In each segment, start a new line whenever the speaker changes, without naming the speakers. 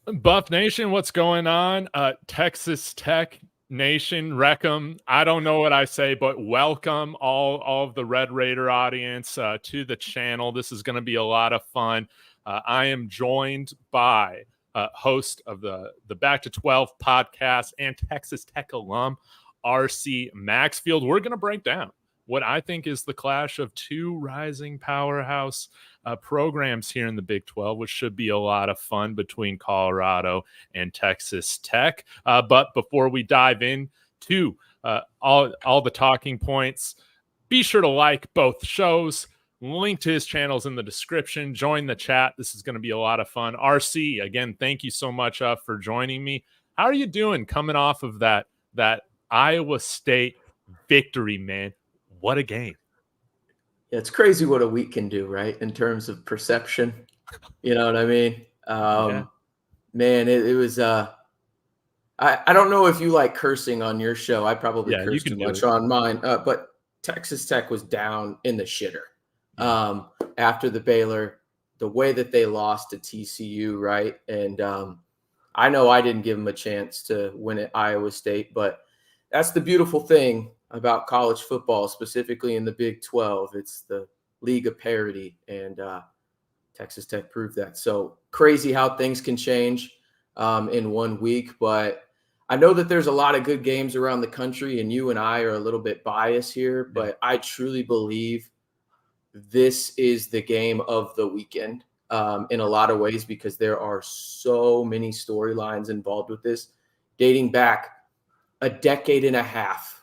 Buff Nation, what's going on? Texas Tech Nation, Wreckham. I don't know what I say, but welcome all of the Red Raider audience to the channel. This is going to be a lot of fun. I am joined by host of the Back to 12 podcast and Texas Tech alum, RC Maxfield. We're going to break down what I think is the clash of two rising powerhouse programs here in the Big 12, which should be a lot of fun between Colorado and Texas Tech. But before we dive into all the talking points, be sure to like both shows. Link to his channels in the description. Join the chat. This is going to be a lot of fun. RC, again, thank you so much for joining me. How are you doing coming off of that Iowa State victory, man? What a game.
Yeah, it's crazy what a week can do, right? In terms of perception. You know what I mean?
Yeah.
Man, it was I don't know if you like cursing on your show. I probably curse too much on mine. But Texas Tech was down in the shitter after the Baylor, the way that they lost to TCU, right? And I know I didn't give them a chance to win at Iowa State, but that's the beautiful thing about college football, specifically in the Big 12. It's the league of parity, and Texas Tech proved that. So crazy how things can change in 1 week, but I know that there's a lot of good games around the country, and you and I are a little bit biased here, but I truly believe this is the game of the weekend in a lot of ways, because there are so many storylines involved with this, dating back a decade and a half.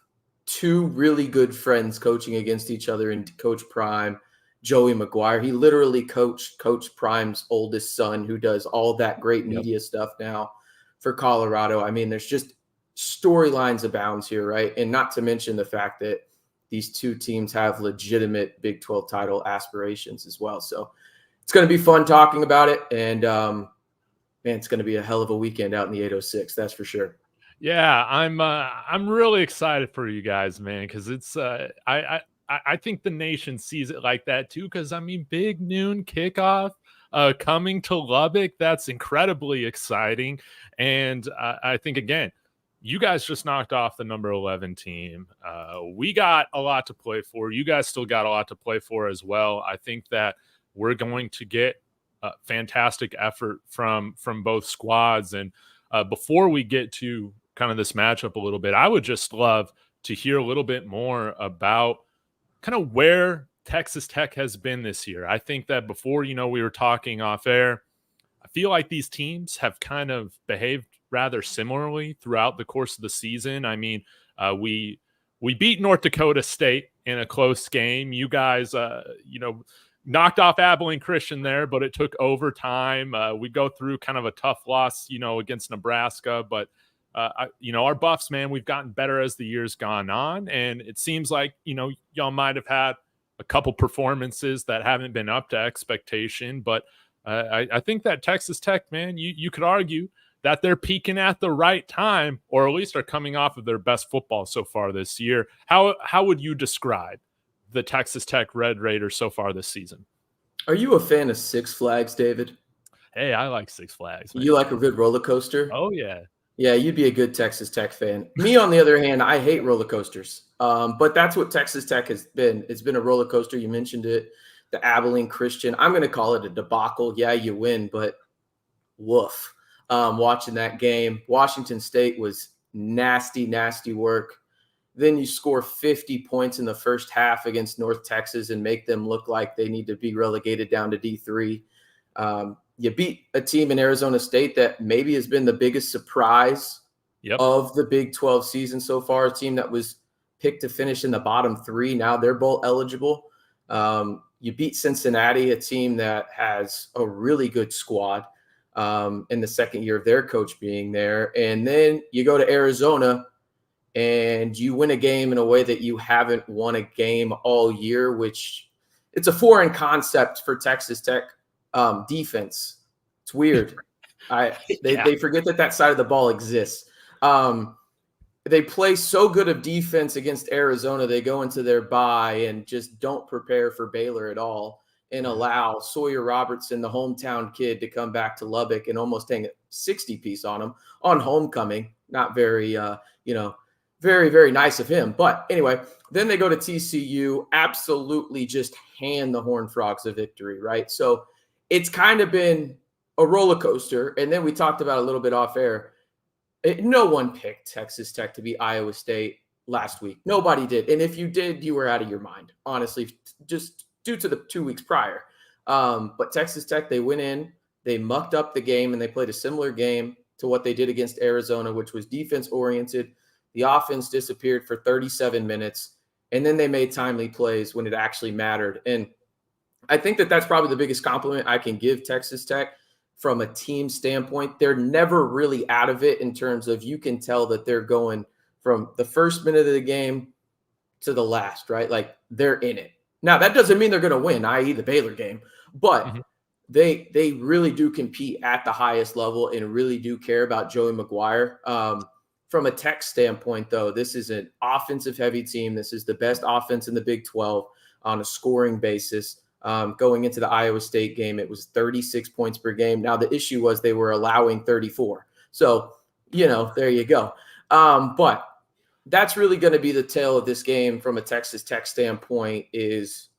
Two really good friends coaching against each other, and Coach Prime, Joey McGuire. He literally coached Coach Prime's oldest son, who does all that great media stuff now for Colorado. I mean, there's just storylines abounds here, right? And not to mention the fact that these two teams have legitimate Big 12 title aspirations as well. So it's going to be fun talking about it. And, man, it's going to be a hell of a weekend out in the 806. That's for sure.
Yeah, I'm really excited for you guys, man, because it's I think the nation sees it like that too. Because I mean, Big Noon Kickoff coming to Lubbock, that's incredibly exciting. And I think again, you guys just knocked off the number 11 team. We got a lot to play for. You guys still got a lot to play for as well. I think that we're going to get a fantastic effort from both squads. And before we get to kind of this matchup a little bit, I would just love to hear a little bit more about kind of where Texas Tech has been this year. I think that before, we were talking off air, I feel like these teams have kind of behaved rather similarly throughout the course of the season. I mean, we beat North Dakota State in a close game. You guys, knocked off Abilene Christian there, but it took overtime. We go through kind of a tough loss, against Nebraska, but our Buffs, man, we've gotten better as the year's gone on. And it seems like, y'all might have had a couple performances that haven't been up to expectation, but I think that Texas Tech, man, you could argue that they're peaking at the right time, or at least are coming off of their best football so far this year. How would you describe the Texas Tech Red Raiders so far this season?
Are you a fan of Six Flags, David?
Hey, I like Six Flags, man.
You like a good roller coaster?
Oh, yeah.
Yeah, you'd be a good Texas Tech fan. Me, on the other hand, I hate roller coasters. But that's what Texas Tech has been. It's been a roller coaster. You mentioned it, the Abilene Christian. I'm going to call it a debacle. Yeah, you win, but woof. Watching that game, Washington State was nasty, nasty work. Then you score 50 points in the first half against North Texas and make them look like they need to be relegated down to D3. You beat a team in Arizona State that maybe has been the biggest surprise of the Big 12 season so far, a team that was picked to finish in the bottom three. Now they're bowl eligible. You beat Cincinnati, a team that has a really good squad in the second year of their coach being there. And then you go to Arizona and you win a game in a way that you haven't won a game all year, which it's a foreign concept for Texas Tech defense. It's weird. They forget that side of the ball exists. They play so good of defense against Arizona. They go into their bye and just don't prepare for Baylor at all. and allow Sawyer Robertson, the hometown kid, to come back to Lubbock and almost hang a 60-piece on him on homecoming. Not very, very, very nice of him. But anyway, then they go to TCU, absolutely just hand the Horned Frogs a victory, right? So it's kind of been a roller coaster. And then we talked about a little bit off air. No one picked Texas Tech to beat Iowa State last week. Nobody did. And if you did, you were out of your mind, honestly, just due to the 2 weeks prior. But Texas Tech, they went in, they mucked up the game, and they played a similar game to what they did against Arizona, which was defense-oriented. The offense disappeared for 37 minutes, and then they made timely plays when it actually mattered. And I think that that's probably the biggest compliment I can give Texas Tech from a team standpoint. They're never really out of it in terms of, you can tell that they're going from the first minute of the game to the last, right? Like, they're in it. Now, that doesn't mean they're going to win, i.e. the Baylor game, but they really do compete at the highest level and really do care about Joey McGuire. From a Tech standpoint, though, this is an offensive-heavy team. This is the best offense in the Big 12 on a scoring basis. Going into the Iowa State game, it was 36 points per game. Now, the issue was they were allowing 34. So, there you go. But that's really going to be the tale of this game from a Texas Tech standpoint. Is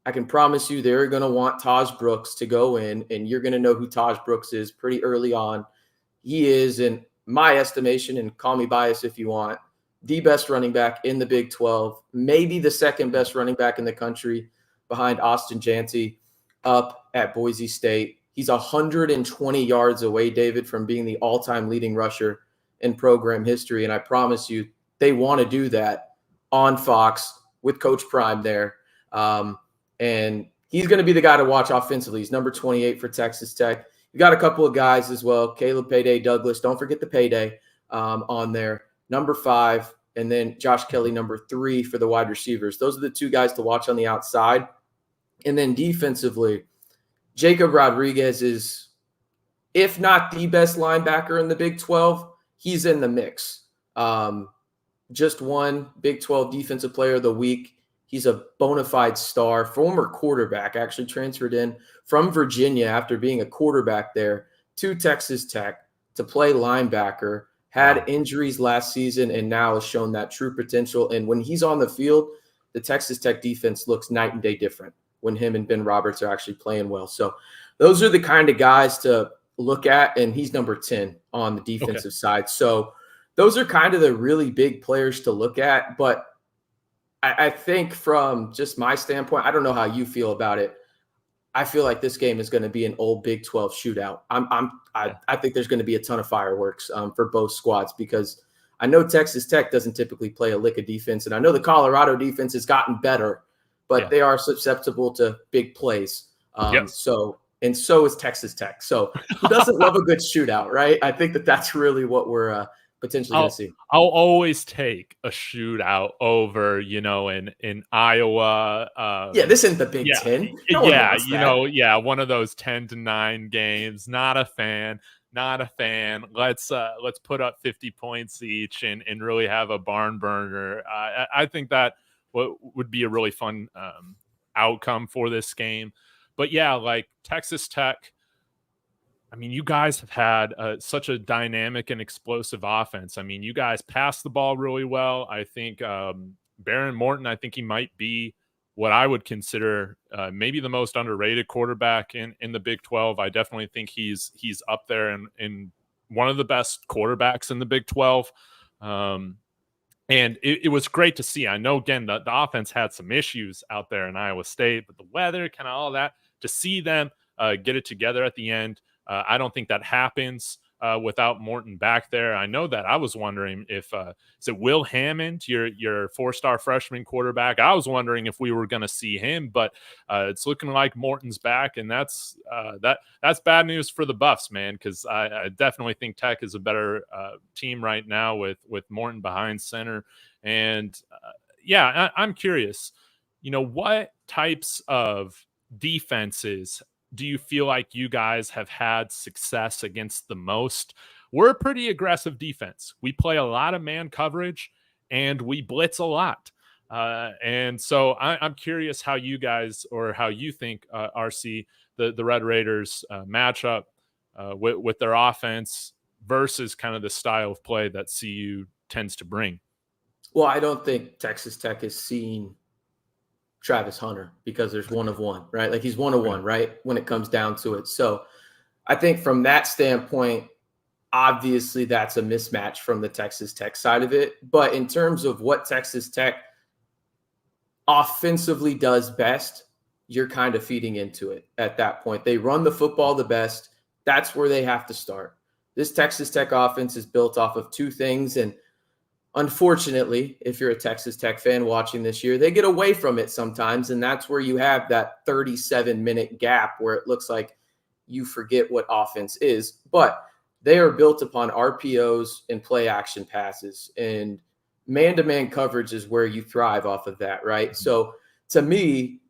I can promise you they're going to want Taj Brooks to go in, and you're going to know who Taj Brooks is pretty early on. He is, in my estimation, and call me biased if you want, the best running back in the Big 12, maybe the second best running back in the country behind Austin Janty up at Boise State. He's 120 yards away, David, from being the all-time leading rusher in program history, and I promise you they want to do that on Fox with Coach Prime there. And he's going to be the guy to watch offensively. He's number 28 for Texas Tech. You got a couple of guys as well, Caleb Payday Douglas. Don't forget the Payday on there. Number 5, and then Josh Kelly, number 3 for the wide receivers. Those are the 2 guys to watch on the outside. And then defensively, Jacob Rodriguez is, if not the best linebacker in the Big 12, he's in the mix. Just won Big 12 Defensive Player of the Week. He's a bona fide star, former quarterback, actually transferred in from Virginia after being a quarterback there to Texas Tech to play linebacker, had injuries last season, and now has shown that true potential. And when he's on the field, the Texas Tech defense looks night and day different when him and Ben Roberts are actually playing well. So those are the kind of guys to look at, and he's number 10 on the defensive side. So those are kind of the really big players to look at. But I think from just my standpoint, I don't know how you feel about it. I feel like this game is going to be an old Big 12 shootout. I think there's going to be a ton of fireworks for both squads, because I know Texas Tech doesn't typically play a lick of defense, and I know the Colorado defense has gotten better, but they are susceptible to big plays. So is Texas Tech. So who doesn't love a good shootout, right? I think that's really what we're potentially going to see.
I'll always take a shootout over, in Iowa.
This isn't the Big Ten.
One of those 10-9 games. Not a fan. Let's put up 50 points each and really have a barn burner. I think that would be a really fun outcome for this game. But like Texas Tech, I mean, you guys have had such a dynamic and explosive offense. I mean, you guys pass the ball really well. I think Baron Morton, I think he might be what I would consider maybe the most underrated quarterback in the Big 12. I definitely think he's up there in one of the best quarterbacks in the Big 12. And it was great to see. I know, again, the offense had some issues out there in Iowa State, but the weather, kind of all that, to see them get it together at the end. I don't think that happens without Morton back there. I know that I was wondering if is it Will Hammond, your 4-star freshman quarterback? I was wondering if we were going to see him, but it's looking like Morton's back, and that's bad news for the Buffs, man, because I definitely think Tech is a better team right now with Morton behind center. And I'm curious, what types of defenses do you feel like you guys have had success against the most? We're a pretty aggressive defense. We play a lot of man coverage and we blitz a lot. And so I'm curious how you guys, or how you think, RC, the Red Raiders match up with their offense versus kind of the style of play that CU tends to bring.
Well, I don't think Texas Tech has seen Travis Hunter because there's one of one, right? Like he's one of one, right? When it comes down to it. So I think from that standpoint, obviously that's a mismatch from the Texas Tech side of it. But in terms of what Texas Tech offensively does best, you're kind of feeding into it at that point. They run the football the best. That's where they have to start. This Texas Tech offense is built off of two things. And unfortunately, if you're a Texas Tech fan watching this year, they get away from it sometimes. And that's where you have that 37-minute gap where it looks like you forget what offense is. But they are built upon RPOs and play action passes. And man-to-man coverage is where you thrive off of that, right? Mm-hmm. So to me,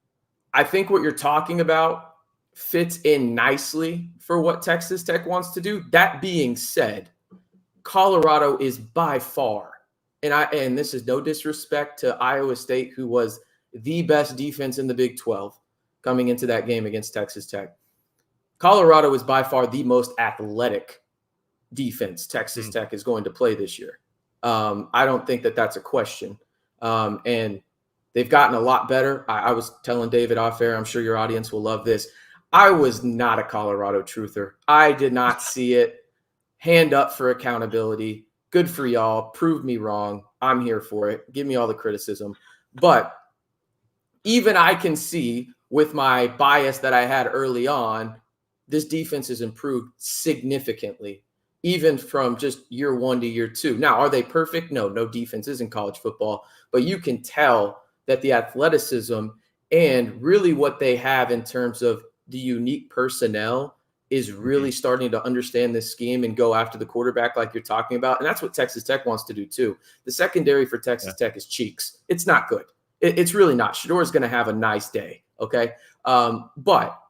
I think what you're talking about fits in nicely for what Texas Tech wants to do. That being said, Colorado is by far, and this is no disrespect to Iowa State, who was the best defense in the Big 12 coming into that game against Texas Tech. Colorado is by far the most athletic defense Texas Tech is going to play this year. I don't think that that's a question. And they've gotten a lot better. I was telling David off air, I'm sure your audience will love this. I was not a Colorado truther. I did not see it. Hand up for accountability. Good for y'all. Prove me wrong. I'm here for it. Give me all the criticism. But even I can see with my bias that I had early on, this defense has improved significantly, even from just year one to year two. Now, are they perfect? No defense is in college football, but you can tell that the athleticism and really what they have in terms of the unique personnel is really starting to understand this scheme and go after the quarterback like you're talking about. And that's what Texas Tech wants to do too. The secondary for Texas Tech is cheeks. It's not good. It's really not. Shedeur is going to have a nice day, okay? But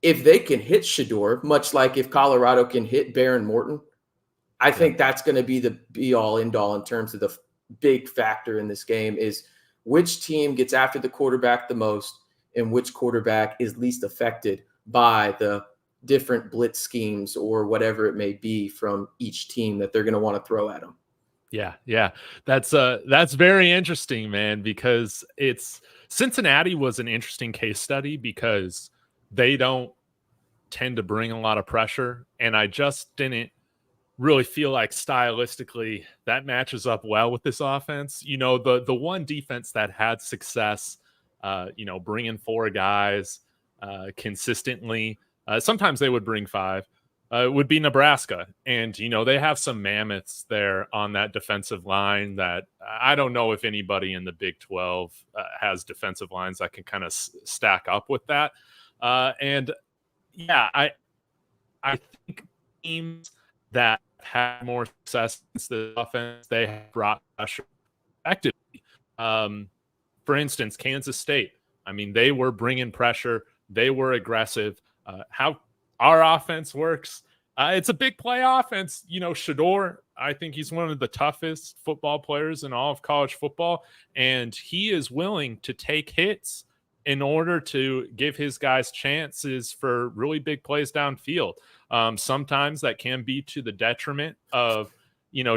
if they can hit Shedeur, much like if Colorado can hit Baron Morton, I think that's going to be the be-all, end-all in terms of the big factor in this game is which team gets after the quarterback the most and which quarterback is least affected by the different blitz schemes or whatever it may be from each team that they're going to want to throw at them.
Yeah. That's very interesting, man, because Cincinnati was an interesting case study because they don't tend to bring a lot of pressure. And I just didn't really feel like stylistically that matches up well with this offense. You know, the one defense that had success, bringing four guys consistently, sometimes they would bring five, would be Nebraska. And, they have some mammoths there on that defensive line that I don't know if anybody in the Big 12 has defensive lines that can kind of stack up with that. I think teams that had more success against the offense, they have brought pressure effectively. For instance, Kansas State. I mean, they were bringing pressure. They were aggressive. How our offense works, it's a big play offense. Shedeur, I think he's one of the toughest football players in all of college football, and he is willing to take hits in order to give his guys chances for really big plays downfield. Sometimes that can be to the detriment of,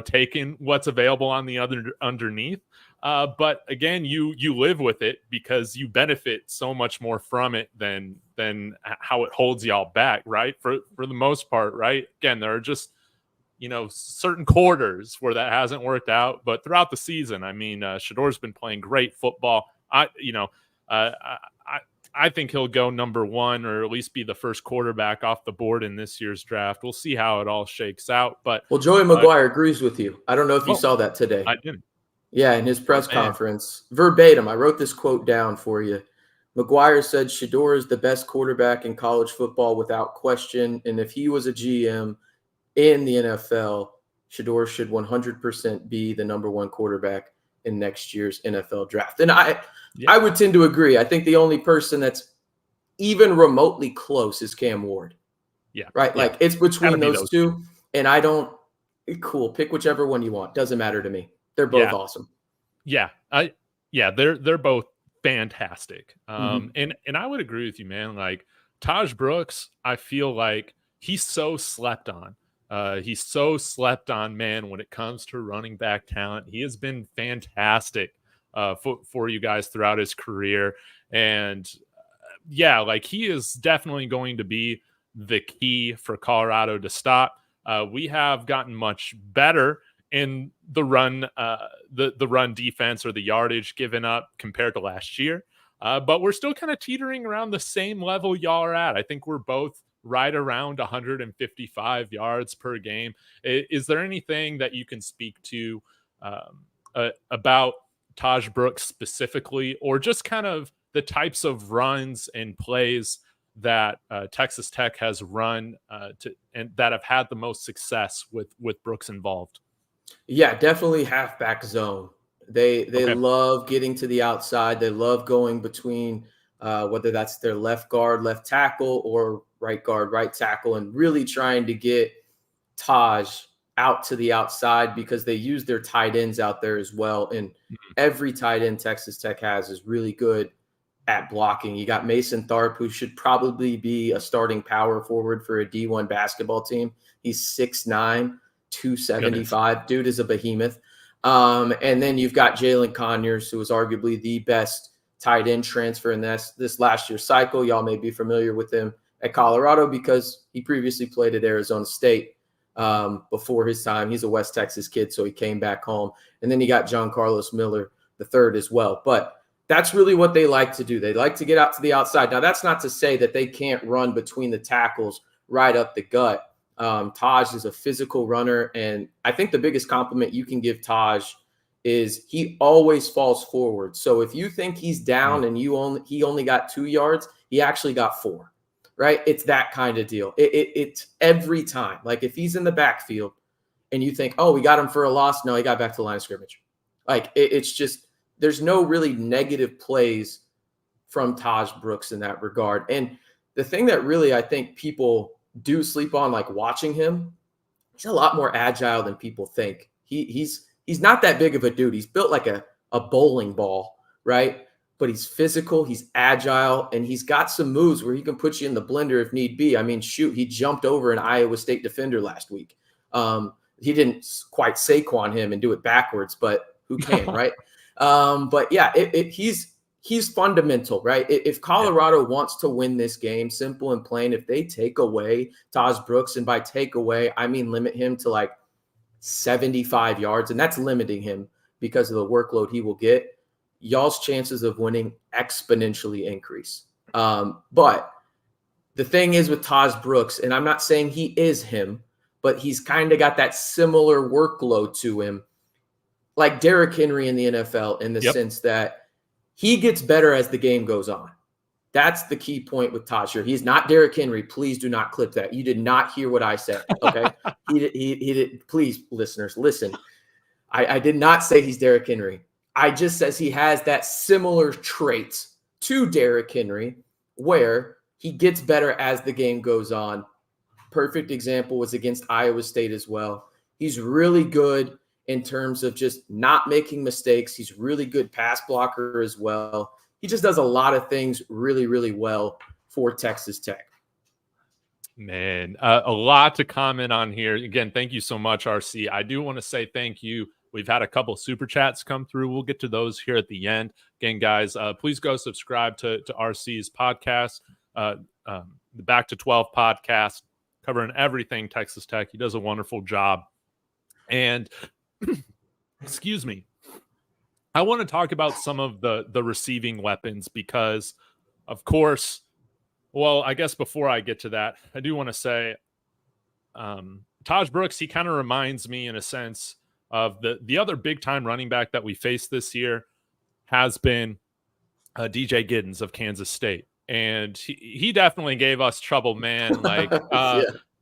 taking what's available on the other underneath. But again, you live with it because you benefit so much more from it than how it holds y'all back, right? For the most part, right? Again, there are just, certain quarters where that hasn't worked out, but throughout the season, I mean, Shedeur's been playing great football. I think he'll go number one or at least be the first quarterback off the board in this year's draft. We'll see how it all shakes out. But
Joey McGuire agrees with you. I don't know if you saw that today.
I didn't.
Yeah, in his press conference, verbatim, I wrote this quote down for you. McGuire said Shedeur is the best quarterback in college football without question. And if he was a GM in the NFL, Shedeur should 100% be the number one quarterback in next year's NFL draft. And I would tend to agree. I think the only person that's even remotely close is Cam Ward.
Yeah.
Right? Yeah. Like, it's between those two. And I don't – cool. Pick whichever one you want. Doesn't matter to me. They're both awesome.
Yeah. Yeah, they're both fantastic. And I would agree with you, man. Like Taj Brooks, I feel like he's so slept on. He's so slept on, man, when it comes to running back talent. He has been fantastic for you guys throughout his career. And yeah, like he is definitely going to be the key for Colorado to stop. We have gotten much better in the run, the run defense or the yardage given up compared to last year. But we're still kind of teetering around the same level y'all are at. I think we're both right around 155 yards per game. Is there anything that you can speak to about Taj Brooks specifically, or just kind of the types of runs and plays that Texas Tech has run and that have had the most success with Brooks involved?
Yeah, definitely halfback zone. They love getting to the outside. They love going between whether that's their left guard, left tackle, or right guard, right tackle, and really trying to get Taj out to the outside because they use their tight ends out there as well. And every tight end Texas Tech has is really good at blocking. You got Mason Tharp, who should probably be a starting power forward for a D1 basketball team. He's 6'9", 275. Goodness. Dude is a behemoth. And then you've got Jalen Conyers, who was arguably the best tight end transfer in this last year's cycle. Y'all may be familiar with him at Colorado because he previously played at Arizona State before his time. He's a West Texas kid, so he came back home. And then you got John Carlos Miller III as well. But that's really what they like to do. They like to get out to the outside. Now, that's not to say that they can't run between the tackles right up the gut. Taj is a physical runner, and I think the biggest compliment you can give Taj is he always falls forward. So if you think he's down and he only got 2 yards, he actually got 4, right? It's that kind of deal. It's every time. Like if he's in the backfield and you think, oh, we got him for a loss. No, he got back to the line of scrimmage. Like it's just, there's no really negative plays from Taj Brooks in that regard. And the thing that really I think people do sleep on, like watching him, he's a lot more agile than people think. He's not that big of a dude. He's built like a bowling ball, right? But he's physical, he's agile, and he's got some moves where he can put you in the blender if need be. I mean, shoot, he jumped over an Iowa State defender last week. He didn't quite Saquon him and do it backwards, but who can, right? But yeah, he's fundamental, right? If Colorado wants to win this game, simple and plain, if they take away Taj Brooks, and by take away, I mean limit him to like 75 yards, and that's limiting him because of the workload he will get, y'all's chances of winning exponentially increase. But the thing is with Taj Brooks, and I'm not saying he is him, but he's kind of got that similar workload to him, like Derrick Henry in the NFL, in the sense that he gets better as the game goes on. That's the key point with Taj here. He's not Derrick Henry. Please do not clip that. You did not hear what I said, okay? He did. Please, listeners, listen. I did not say he's Derrick Henry. I just says he has that similar traits to Derrick Henry where he gets better as the game goes on. Perfect example was against Iowa State as well. He's really good in terms of just not making mistakes. He's really good pass blocker as well. He just does a lot of things really, really well for Texas Tech.
Man, a lot to comment on here. Again, thank you so much, RC. I do want to say thank you. We've had a couple super chats come through. We'll get to those here at the end. Again, guys, please go subscribe to RC's podcast, the Back to 12 podcast, covering everything Texas Tech. He does a wonderful job. And excuse me, I want to talk about some of the receiving weapons because, of course, well, I guess before I get to that, I do want to say Taj Brooks, he kind of reminds me in a sense of the other big-time running back that we faced this year has been DJ Giddens of Kansas State. And he definitely gave us trouble, man. Like,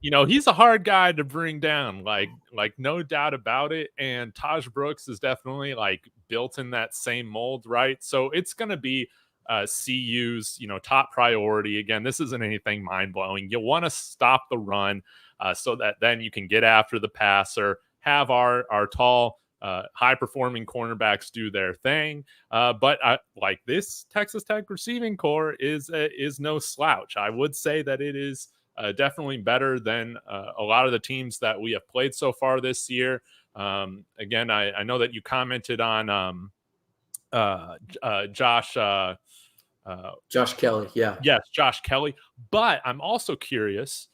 you know, he's a hard guy to bring down, like no doubt about it. And Taj Brooks is definitely like built in that same mold, right? So it's going to be CU's, you know, top priority. Again, this isn't anything mind-blowing. You want to stop the run so that then you can get after the passer, have our tall high-performing cornerbacks do their thing. But like this Texas Tech receiving core is no slouch. I would say that it is definitely better than a lot of the teams that we have played so far this year. Again, I know that you commented on Josh
Kelly. Yeah.
Yes, Josh Kelly. But I'm also curious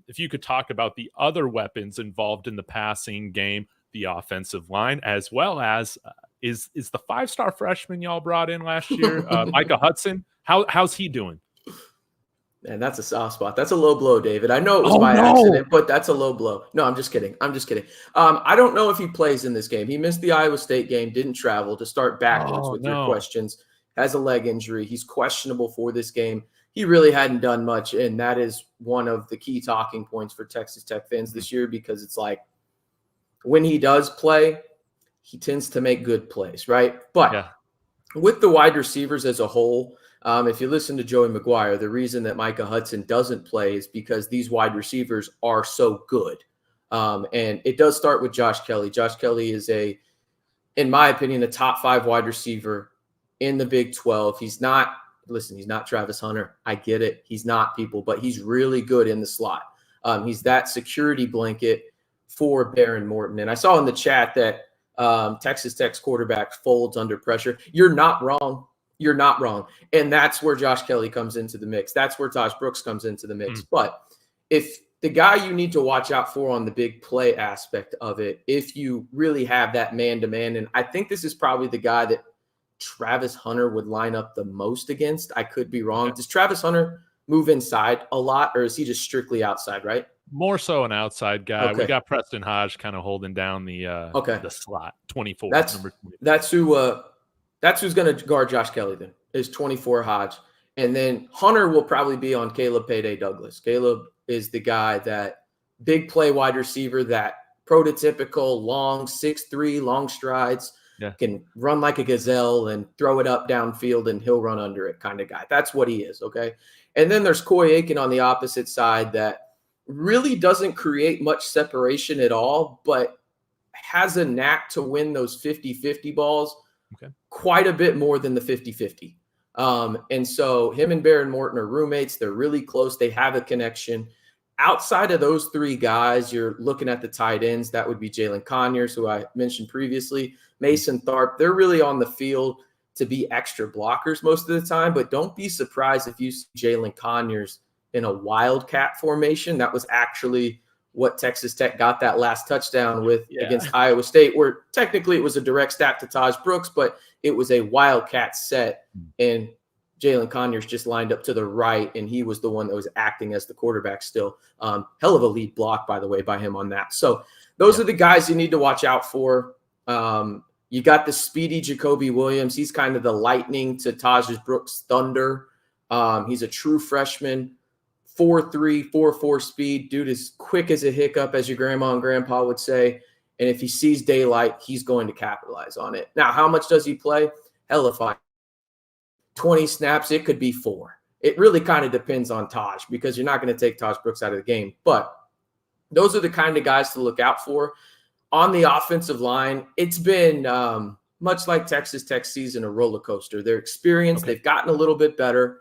if you could talk about the other weapons involved in the passing game, the offensive line, as well as is the 5-star freshman y'all brought in last year, Micah Hudson. How's he doing?
And that's a soft spot. That's a low blow, David. I know it was by accident, but that's a low blow. No, I'm just kidding. I don't know if he plays in this game. He missed the Iowa State game, didn't travel. To start backwards with your questions, has a leg injury. He's questionable for this game. He really hadn't done much, and that is one of the key talking points for Texas Tech fans this year, because it's like when he does play, he tends to make good plays, right? But with the wide receivers as a whole, if you listen to Joey McGuire, the reason that Micah Hudson doesn't play is because these wide receivers are so good. And it does start with Josh Kelly. Josh Kelly is in my opinion, a top 5 wide receiver in the Big 12. He's not Travis Hunter. I get it. He's not, people, but he's really good in the slot. He's that security blanket for Baron Morton. And I saw in the chat that Texas Tech's quarterback folds under pressure. You're not wrong. You're not wrong. And that's where Josh Kelly comes into the mix. That's where Taj Brooks comes into the mix. But if the guy you need to watch out for on the big play aspect of it, if you really have that man-to-man, and I think this is probably the guy that Travis Hunter would line up the most against. I could be wrong. Does Travis Hunter move inside a lot, or is he just strictly outside, right?
More so an outside guy. Okay. We got Preston Hodge kind of holding down the slot, 24.
Number 24. That's who's going to guard Josh Kelly then, is 24 Hodge. And then Hunter will probably be on Caleb Payday Douglas. Caleb is the guy, that big play wide receiver, that prototypical long 6'3", long strides, can run like a gazelle and throw it up downfield and he'll run under it kind of guy. That's what he is, okay? And then there's Coy Aiken on the opposite side that really doesn't create much separation at all, but has a knack to win those 50-50 balls quite a bit more than the 50-50. And so him and Baron Morton are roommates. They're really close. They have a connection. Outside of those 3 guys, you're looking at the tight ends. That would be Jalen Conyers, who I mentioned previously, Mason Tharp. They're really on the field to be extra blockers most of the time, but don't be surprised if you see Jalen Conyers in a wildcat formation. That was actually what Texas Tech got that last touchdown with against Iowa State, where technically it was a direct stack to Taj Brooks, but it was a wildcat set, and Jalen Conyers just lined up to the right, and he was the one that was acting as the quarterback still. Hell of a lead block, by the way, by him on that. So those are the guys you need to watch out for. You got the speedy Jacoby Williams. He's kind of the lightning to Taj Brooks' thunder. He's a true freshman. 4.3, 4.4 speed. Dude is quick as a hiccup, as your grandma and grandpa would say. And if he sees daylight, he's going to capitalize on it. Now, how much does he play? Hell if I 20 snaps, it could be 4. It really kind of depends on Taj, because you're not going to take Taj Brooks out of the game. But those are the kind of guys to look out for. On the offensive line, it's been much like Texas Tech season, a roller coaster. They're experienced. They've gotten a little bit better.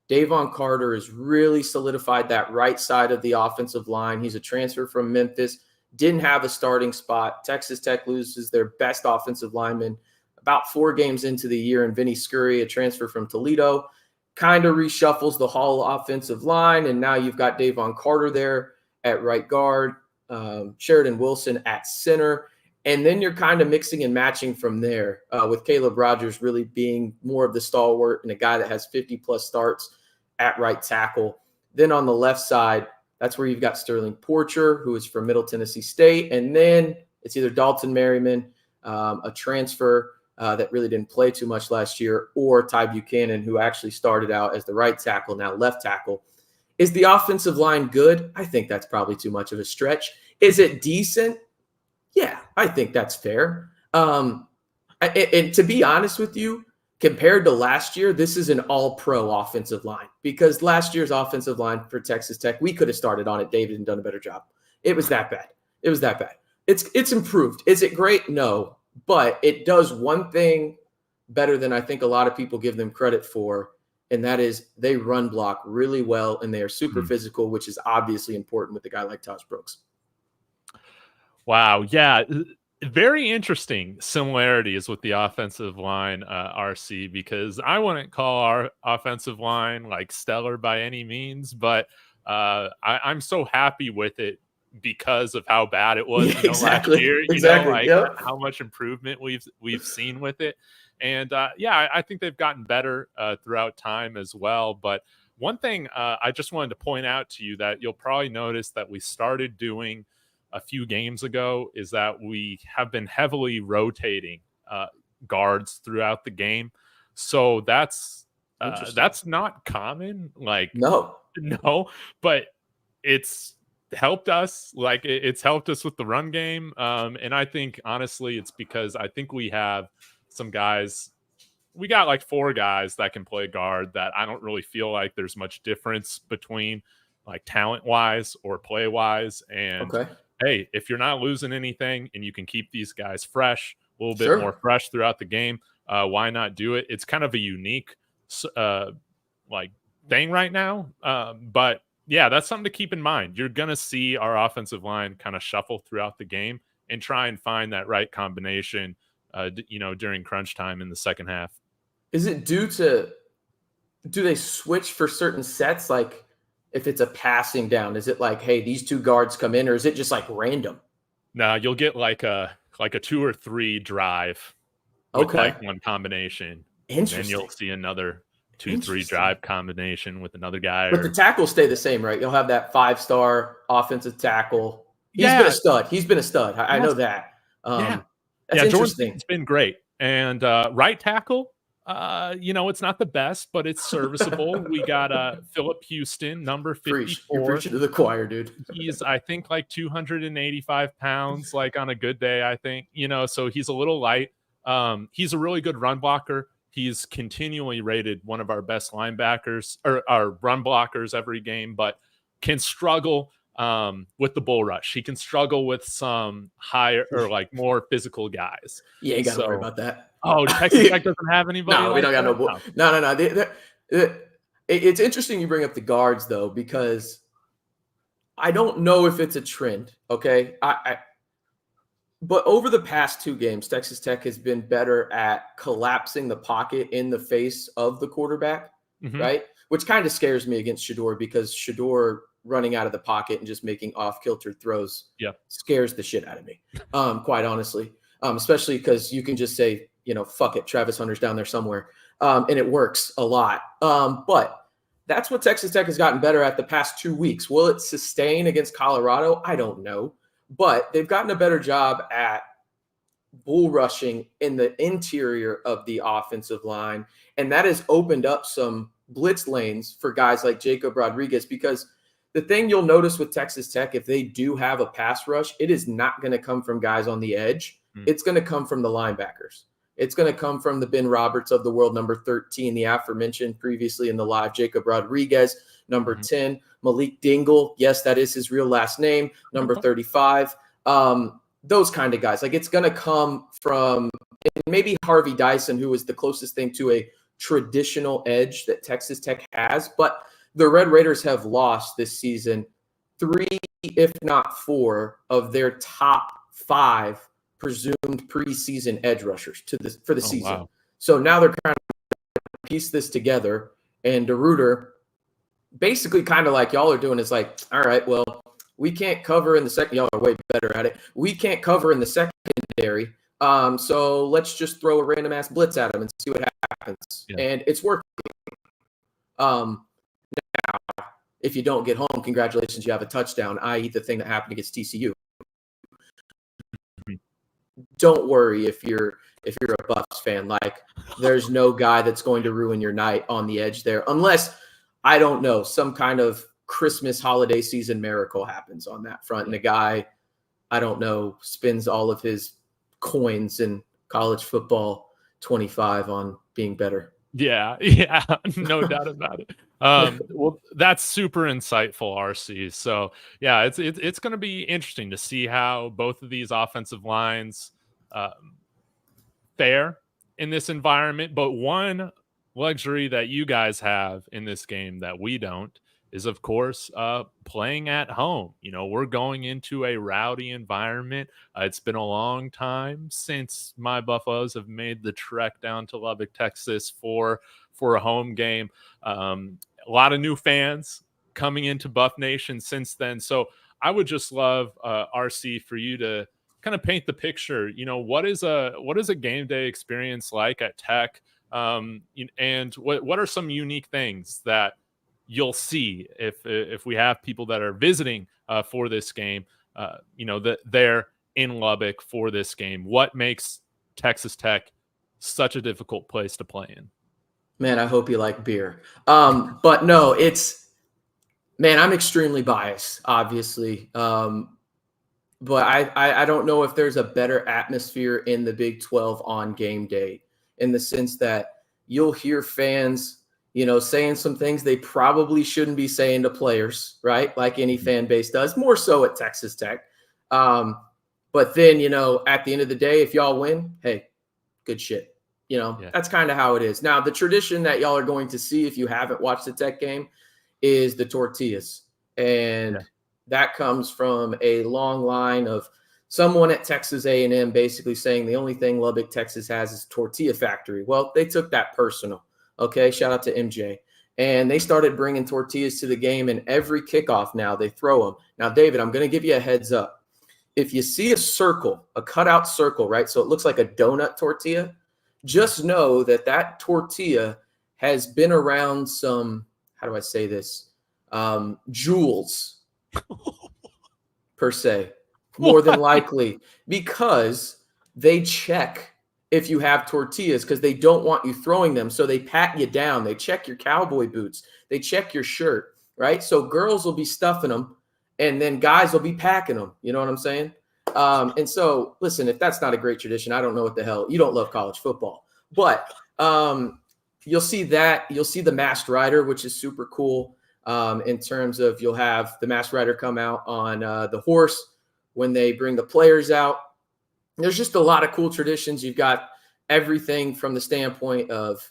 Davon Carter has really solidified that right side of the offensive line. He's a transfer from Memphis, didn't have a starting spot. Texas Tech loses their best offensive lineman about 4 games into the year, and Vinny Scurry, a transfer from Toledo, kind of reshuffles the whole offensive line, and now you've got Davon Carter there at right guard, Sheridan Wilson at center, and then you're kind of mixing and matching from there with Caleb Rogers really being more of the stalwart and a guy that has 50-plus starts at right tackle. Then on the left side, that's where you've got Sterling Porcher, who is from Middle Tennessee State. And then it's either Dalton Merriman, a transfer that really didn't play too much last year, or Ty Buchanan, who actually started out as the right tackle, now left tackle. Is the offensive line good? I think that's probably too much of a stretch. Is it decent? Yeah, I think that's fair. And to be honest with you, compared to last year, this is an all-pro offensive line, because last year's offensive line for Texas Tech, we could have started on it, David, and done a better job. It was that bad. It's improved. Is it great? No, but it does one thing better than I think a lot of people give them credit for, and that is they run block really well, and they are super physical, which is obviously important with a guy like Tosh Brooks.
Wow, yeah, very interesting similarities with the offensive line, RC, because I wouldn't call our offensive line like stellar by any means, but I'm so happy with it because of how bad it was,
exactly.
last year,
Exactly.
how much improvement we've seen with it. And yeah, I think they've gotten better throughout time as well. But one thing I just wanted to point out to you that you'll probably notice that we started doing a few games ago is that we have been heavily rotating guards throughout the game. So that's not common. Like, no, but it's helped us. Like, it's helped us with the run game. And I think honestly, it's because I think we have some guys. We got like 4 guys that can play guard that I don't really feel like there's much difference between, like, talent wise or play wise. And hey, if you're not losing anything and you can keep these guys fresh, a little bit more fresh throughout the game, why not do it? It's kind of a unique like thing right now. But yeah, that's something to keep in mind. You're going to see our offensive line kind of shuffle throughout the game and try and find that right combination, during crunch time in the second half.
Is it due to, do they switch for certain sets? Like, if it's a passing down, is it like, hey, these 2 guards come in, or is it just like random?
No, you'll get like a 2 or 3 drive with like one combination.
Interesting.
And you'll see another 2-3 drive combination with another guy.
But the tackles stay the same, right? You'll have that 5-star offensive tackle. He's been a stud. He's been a stud. I know that. That's interesting.
It's been great. And right tackle, it's not the best, but it's serviceable. We got Philip Houston, number 54.
You're preaching to the choir, dude.
He's, I think, like 285 pounds, like on a good day, I think. So he's a little light. He's a really good run blocker. He's continually rated one of our best linebackers or our run blockers every game, but can struggle with the bull rush. He can struggle with some higher or like more physical guys.
Yeah, you got to worry about that.
Oh, Texas Tech doesn't have anybody.
No, we don't got no bull. No. It's interesting you bring up the guards, though, because I don't know if it's a trend, okay? But over the past 2 games, Texas Tech has been better at collapsing the pocket in the face of the quarterback, right? Which kind of scares me against Shedeur, because Shedeur running out of the pocket and just making off-kilter throws scares the shit out of me, quite honestly, especially because you can just say, fuck it, Travis Hunter's down there somewhere, and it works a lot. But that's what Texas Tech has gotten better at the past 2 weeks. Will it sustain against Colorado? I don't know. But they've gotten a better job at bull rushing in the interior of the offensive line. And that has opened up some blitz lanes for guys like Jacob Rodriguez, because the thing you'll notice with Texas Tech, if they do have a pass rush, it is not going to come from guys on the edge. It's going to come from the linebackers. It's going to come from the Ben Roberts of the world, number 13, the aforementioned previously in the live, Jacob Rodriguez, number 10, Malik Dingle. Yes, that is his real last name, number 35. Those kind of guys. Like, it's going to come from maybe Harvey Dyson, who is the closest thing to a traditional edge that Texas Tech has. But the Red Raiders have lost this season 3, if not 4, of their top 5 presumed preseason edge rushers for the season. Wow. So now they're kind of piece this together, and DeRuiter, basically kind of like y'all are doing, is like, all right, well, we can't cover in the second. Y'all are way better at it. We can't cover in the secondary. So let's just throw a random ass blitz at them and see what happens. Yeah. And it's working. Now, if you don't get home, congratulations, you have a touchdown, i.e. the thing that happened against TCU. Don't worry if you're a Buffs fan. Like, there's no guy that's going to ruin your night on the edge there, unless, I don't know, some kind of Christmas holiday season miracle happens on that front, and a guy, I don't know, spends all of his coins in college football 25 on being better.
Yeah, no doubt about it. Well, that's super insightful, RC. So yeah, it's going to be interesting to see how both of these offensive lines fare in this environment. But one luxury that you guys have in this game that we don't is, of course, playing at home. We're going into a rowdy environment. It's been a long time since my Buffaloes have made the trek down to Lubbock, Texas for a home game. A lot of new fans coming into Buff Nation since then. So I would just love, RC, for you to kind of paint the picture. What is a game day experience like at Tech, and what are some unique things that you'll see if we have people that are visiting for this game, that they're in Lubbock for this game? What makes Texas Tech such a difficult place to play in?
Man, I hope you like beer. But no, I'm extremely biased, obviously. But I don't know if there's a better atmosphere in the Big 12 on game day, in the sense that you'll hear fans, saying some things they probably shouldn't be saying to players, right? Like any fan base does, more so at Texas Tech. But then, at the end of the day, if y'all win, hey, good shit. That's kind of how it is. Now, the tradition that y'all are going to see if you haven't watched the Tech game is the tortillas. And that comes from a long line of someone at Texas A&M basically saying the only thing Lubbock, Texas has is tortilla factory. Well, they took that personal. Okay, shout out to MJ. And they started bringing tortillas to the game, and every kickoff now they throw them. Now, David, I'm going to give you a heads up. If you see a circle, a cutout circle, right, so it looks like a donut tortilla, just know that tortilla has been around some, how do I say this, jewels per se, more than likely, because they check if you have tortillas, because they don't want you throwing them. So they pat you down. They check your cowboy boots. They check your shirt, right? So girls will be stuffing them, and then guys will be packing them. You know what I'm saying? And so, listen, if that's not a great tradition, I don't know what the hell. You don't love college football. But you'll see that. You'll see the masked rider, which is super cool, in terms of you'll have the masked rider come out on the horse when they bring the players out. There's just a lot of cool traditions. You've got everything from the standpoint of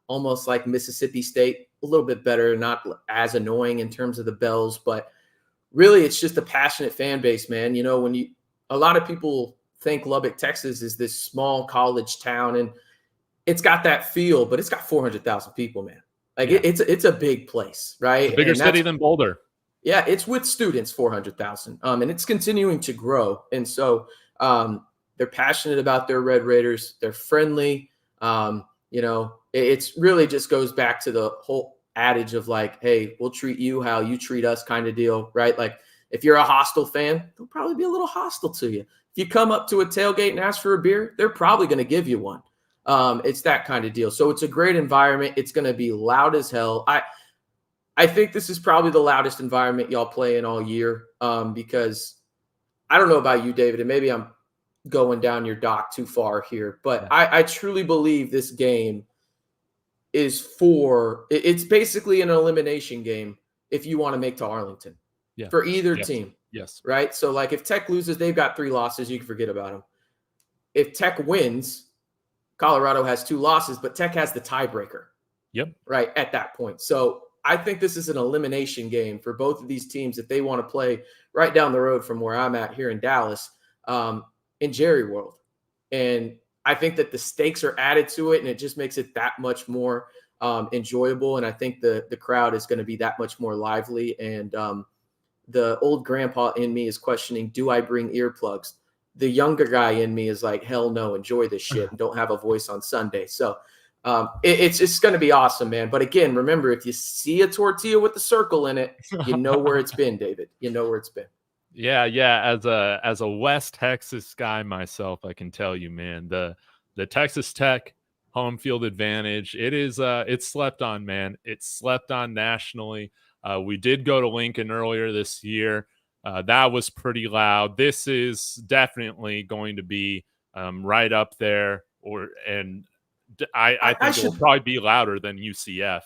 almost like Mississippi State, a little bit better, not as annoying in terms of the bells, but really it's just a passionate fan base, man. A lot of people think Lubbock, Texas is this small college town, and it's got that feel, but it's got 400,000 people, man. Like it's a big place, right?
A bigger city than Boulder.
Yeah, it's with students, 400,000, and it's continuing to grow. And so they're passionate about their Red Raiders. They're friendly. It's really just goes back to the whole adage of like, hey, we'll treat you how you treat us kind of deal, right? Like if you're a hostile fan, they'll probably be a little hostile to you. If you come up to a tailgate and ask for a beer, they're probably going to give you one. It's that kind of deal. So it's a great environment. It's going to be loud as hell. I think this is probably the loudest environment y'all play in all year, because I don't know about you, David, and maybe I'm going down your dock too far here, but I truly believe this game is it's basically an elimination game if you want to make to Arlington for either team.
Yes.
Right. So like if Tech loses, they've got 3 losses. You can forget about them. If Tech wins, Colorado has 2 losses, but Tech has the tiebreaker.
Yep. Right
at that point. So I think this is an elimination game for both of these teams if they want to play right down the road from where I'm at here in Dallas, in Jerry World. And I think that the stakes are added to it, and it just makes it that much more enjoyable. And I think the crowd is going to be that much more lively. And the old grandpa in me is questioning, do I bring earplugs? The younger guy in me is like, hell no, enjoy this shit and don't have a voice on Sunday. So it's just going to be awesome, man. But again, remember, if you see a tortilla with the circle in it, you know where it's been, David. You know where it's been.
Yeah. As a West Texas guy myself, I can tell you, man, the Texas Tech home field advantage, it's slept on, man. It's slept on nationally. We did go to Lincoln earlier this year. That was pretty loud. This is definitely going to be right up there, I think it will probably be louder than UCF.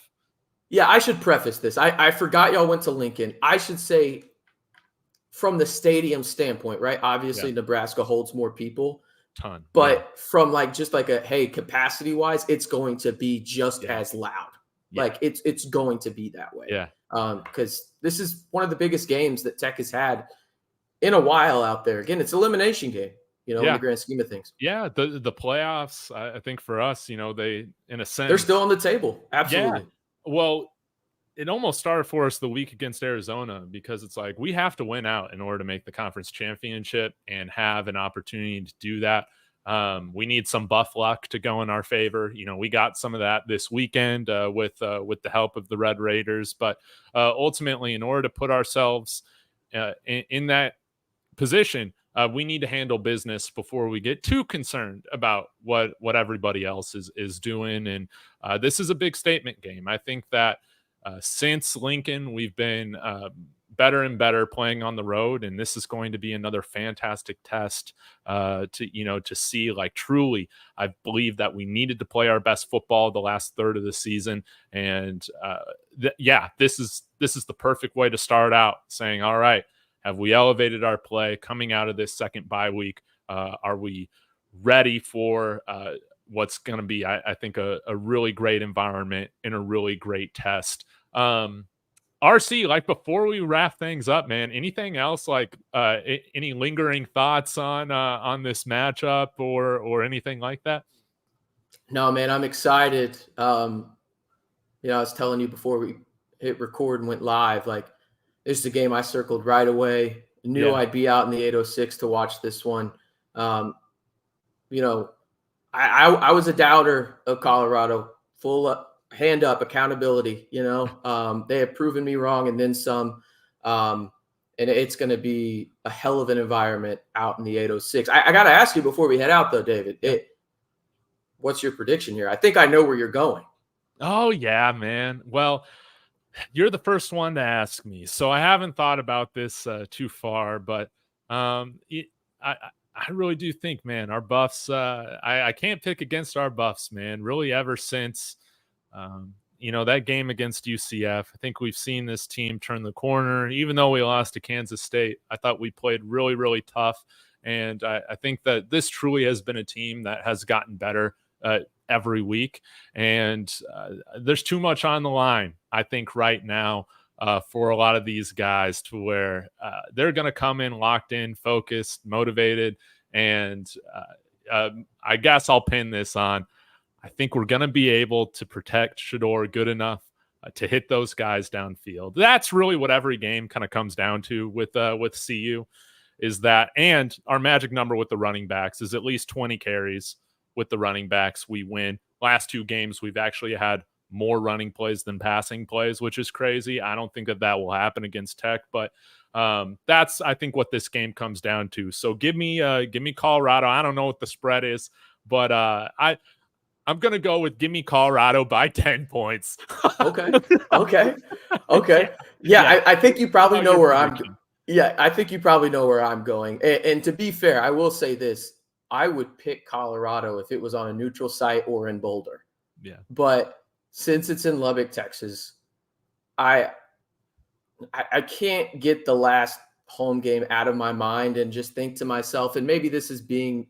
Yeah, I should preface this. I forgot y'all went to Lincoln. I should say from the stadium standpoint, right? Obviously, Nebraska holds more people.
Ton.
But from just like capacity wise, it's going to be just as loud.
Yeah.
Like it's going to be that way.
Yeah.
Because this is one of the biggest games that Tech has had in a while out there. Again, it's elimination game, in the grand scheme of things.
Yeah. The playoffs, I think for us, they, in a sense,
they're still on the table. Absolutely.
Yeah. Well, it almost started for us the week against Arizona, because it's like we have to win out in order to make the conference championship and have an opportunity to do that. We need some buff luck to go in our favor. We got some of that this weekend with the help of the Red Raiders, but ultimately, in order to put ourselves in that position, we need to handle business before we get too concerned about what everybody else is doing. And this is a big statement game. I think that since Lincoln, we've been better and better playing on the road, and this is going to be another fantastic test to see, like, truly, I believe that we needed to play our best football the last third of the season, and this is the perfect way to start out, saying, all right, have we elevated our play coming out of this second bye week? Are we ready for what's going to be, I think, a really great environment and a really great test? RC, like, before we wrap things up, man, anything else, like any lingering thoughts on this matchup or anything like that?
No, man, I'm excited. I was telling you before we hit record and went live, like, this is a game I circled right away. Knew I'd be out in the 806 to watch this one. I was a doubter of Colorado, full hand up, accountability. They have proven me wrong and then some. And it's going to be a hell of an environment out in the 806. I got to ask you before we head out, though, David, what's your prediction here? I think I know where you're going.
Oh, yeah, man. Well, you're the first one to ask me, so I haven't thought about this too far, but I really do think, man, our Buffs, I can't pick against our Buffs, man, really, ever since, that game against UCF. I think we've seen this team turn the corner. Even though we lost to Kansas State, I thought we played really, really tough, and I think that this truly has been a team that has gotten better every week, and there's too much on the line, I think, right now for a lot of these guys, to where they're going to come in locked in, focused, motivated, and I guess I'll pin this on, I think we're going to be able to protect Shedeur good enough to hit those guys downfield. That's really what every game kind of comes down to with CU, is that, and our magic number with the running backs is at least 20 carries. With the running backs, we win. Last two games, we've actually had more running plays than passing plays, which is crazy. I don't think that will happen against Tech, but that's, I think, what this game comes down to. So give me Colorado. I don't know what the spread is, but I'm gonna go with give me Colorado by 10 points.
Okay. Yeah, I think you probably know where I'm. Yeah, I think you probably know where I'm going. And to be fair, I will say this. I would pick Colorado if it was on a neutral site or in Boulder.
Yeah.
But since it's in Lubbock, Texas, I can't get the last home game out of my mind and just think to myself, and maybe this is being,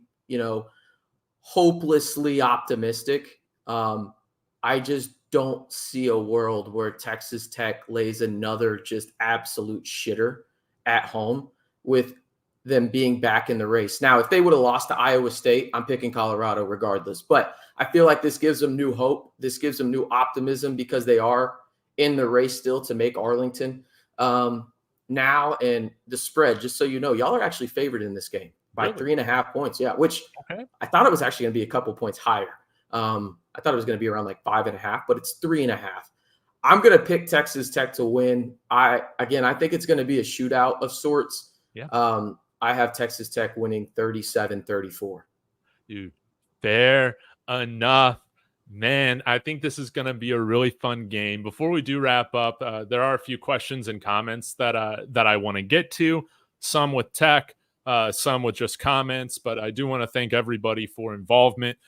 hopelessly optimistic. I just don't see a world where Texas Tech lays another just absolute shitter at home with them being back in the race. Now, if they would have lost to Iowa State, I'm picking Colorado regardless. But I feel like this gives them new hope. This gives them new optimism because they are in the race still to make Arlington now. And the spread, just so you know, y'all are actually favored in this game by 3.5 points. Yeah, which I thought it was actually going to be a couple points higher. I thought it was going to be around like 5.5, but it's 3.5. I'm going to pick Texas Tech to win. I think it's going to be a shootout of sorts.
Yeah.
I have Texas Tech winning 37-34.
Dude, fair enough. Man, I think this is going to be a really fun game. Before we do wrap up, there are a few questions and comments that I want to get to, some with Tech, some with just comments, but I do want to thank everybody for involvement.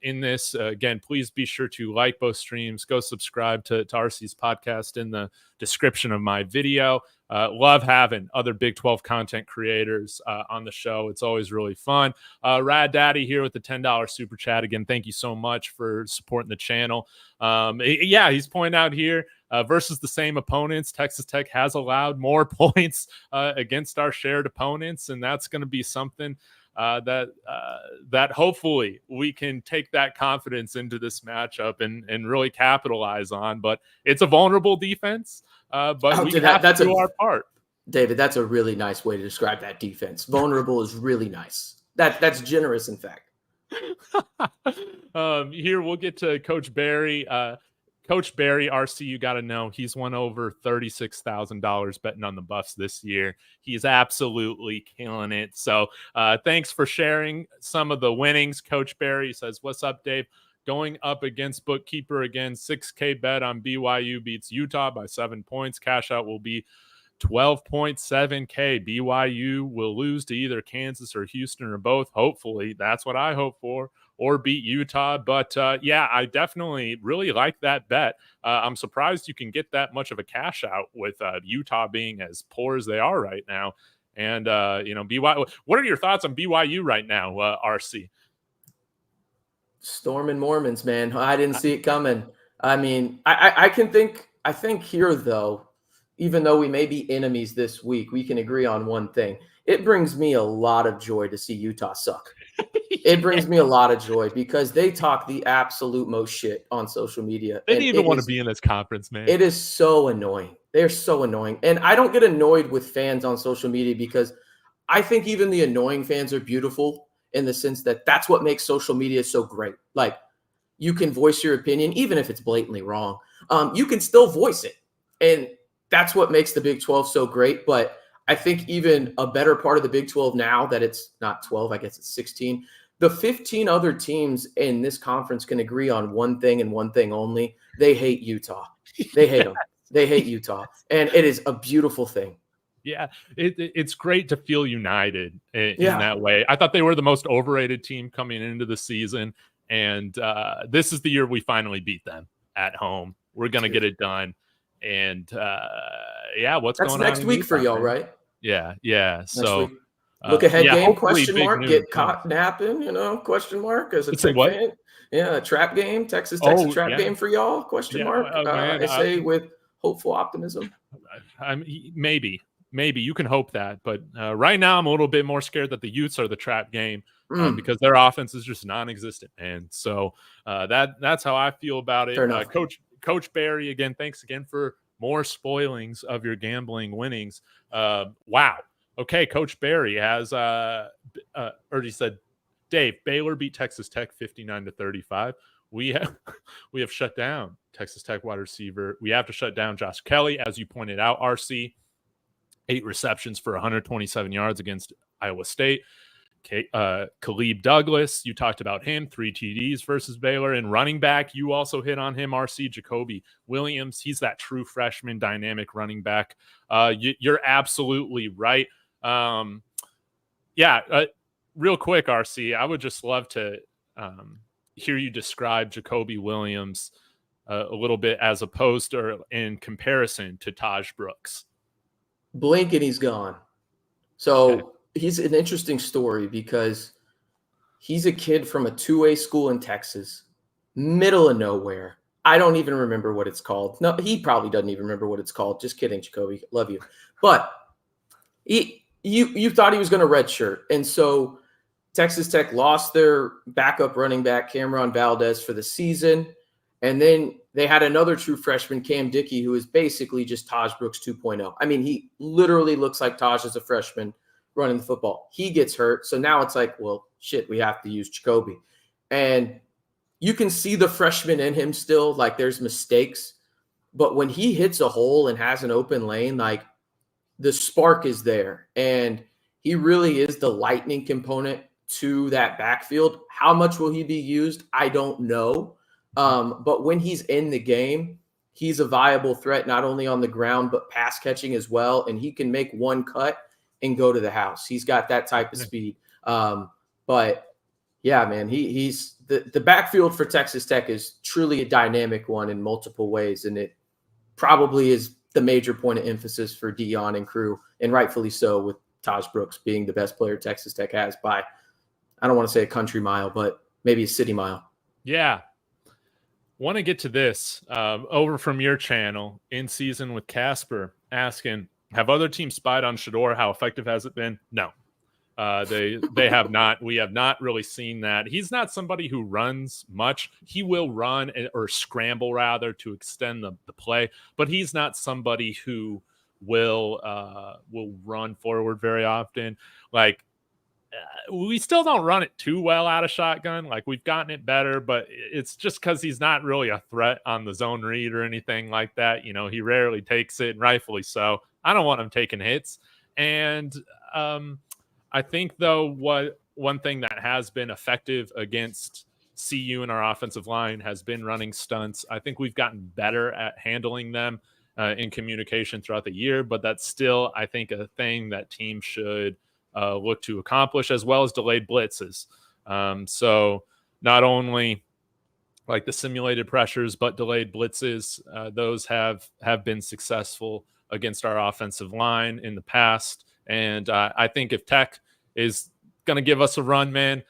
in this. Again, please be sure to like both streams. Go subscribe to RC's podcast in the description of my video. Love having other Big 12 content creators on the show. It's always really fun. Rad Daddy here with the $10 super chat. Again, thank you so much for supporting the channel. Yeah, he's pointing out here, versus the same opponents, Texas Tech has allowed more points against our shared opponents, and that's going to be something that hopefully we can take that confidence into this matchup and really capitalize on. But it's a vulnerable defense, but we have to do our part.
David, that's a really nice way to describe that defense. Vulnerable is really nice. That's generous, in fact.
Here we'll get to Coach Barry. Coach Barry, RC, you got to know, he's won over $36,000 betting on the Buffs this year. He's absolutely killing it. So thanks for sharing some of the winnings. Coach Barry says, what's up, Dave? Going up against Bookkeeper again, 6K bet on BYU beats Utah by 7 points. Cash out will be 12.7K. BYU will lose to either Kansas or Houston or both. Hopefully, that's what I hope for. Or beat Utah. But yeah, I definitely really like that bet. I'm surprised you can get that much of a cash out with Utah being as poor as they are right now. And, BYU, what are your thoughts on BYU right now, RC?
Storming Mormons, man. I didn't see it coming. I mean, I think here, though, even though we may be enemies this week, we can agree on one thing. It brings me a lot of joy to see Utah suck. It brings me a lot of joy because they talk the absolute most shit on social media.
They didn't even want to be in this conference, man.
It is so annoying. They're so annoying. And I don't get annoyed with fans on social media because I think even the annoying fans are beautiful in the sense that that's what makes social media so great. Like, you can voice your opinion, even if it's blatantly wrong. You can still voice it. And that's what makes the Big 12 so great. But I think even a better part of the Big 12 now that it's not 12, I guess it's 16. The 15 other teams in this conference can agree on one thing and one thing only. They hate Utah. They hate them. They hate Utah. And it is a beautiful thing.
Yeah, it's great to feel united in that way. I thought they were the most overrated team coming into the season. And this is the year we finally beat them at home. We're going to get it done. And yeah, what's going on
next week for y'all, right?
Yeah. So
look ahead game, question mark, get caught napping, question mark as a Tech fan. Yeah, trap game, Texas trap game for y'all, question mark. I say with hopeful optimism.
Maybe you can hope that, but right now I'm a little bit more scared that the Utes are the trap game because their offense is just non-existent, and so that's how I feel about it. Coach Barry, again, thanks again for more spoilings of your gambling winnings. Wow. Okay, Coach Barry has already said, Dave, Baylor beat Texas Tech 59-35. We have shut down Texas Tech wide receiver. We have to shut down Josh Kelly, as you pointed out. RC, 8 receptions for 127 yards against Iowa State. Khalib Douglas, you talked about him, 3 TDs versus Baylor. And running back, you also hit on him, RC. Jacoby Williams, he's that true freshman dynamic running back. You're absolutely right. Real quick, RC, I would just love to hear you describe Jacoby Williams a little bit as opposed or in comparison to Taj Brooks.
Blink and he's gone. So he's an interesting story because he's a kid from a 2A school in Texas, middle of nowhere. I don't even remember what it's called. No, he probably doesn't even remember what it's called. Just kidding, Jacoby. Love you. But you thought he was going to redshirt. And so Texas Tech lost their backup running back, Cameron Valdez, for the season. And then they had another true freshman, Cam Dickey, who is basically just Taj Brooks 2.0. I mean, he literally looks like Taj as a freshman running the football. He gets hurt. So now it's like, well, shit, we have to use Jacoby. And you can see the freshman in him still, like there's mistakes. But when he hits a hole and has an open lane, like the spark is there. And he really is the lightning component to that backfield. How much will he be used? I don't know. But when he's in the game, he's a viable threat, not only on the ground, but pass catching as well. And he can make one cut and go to the house. He's got that type of speed. But Yeah, man. He's the backfield for Texas Tech is truly a dynamic one in multiple ways, and it probably is the major point of emphasis for Deion and crew, and rightfully so, with Taj Brooks being the best player Texas Tech has by, I don't want to say a country mile, but maybe a city mile.
Yeah. Want to get to this over from your channel, In Season with Casper, asking, have other teams spied on Shedeur? How effective has it been? No. They have not. We have not really seen that. He's not somebody who runs much. He will run or scramble rather to extend the play, but he's not somebody who will run forward very often. Like, we still don't run it too well out of shotgun. Like, we've gotten it better, but it's just because he's not really a threat on the zone read or anything like that. You know, he rarely takes it, and rightfully so. I don't want him taking hits. And I think, though, one thing that has been effective against CU in our offensive line has been running stunts. I think we've gotten better at handling them in communication throughout the year, but that's still, I think, a thing that teams should look to accomplish, as well as delayed blitzes. So not only like the simulated pressures, but delayed blitzes, those have been successful against our offensive line in the past. And I think if Tech is going to give us a run, man,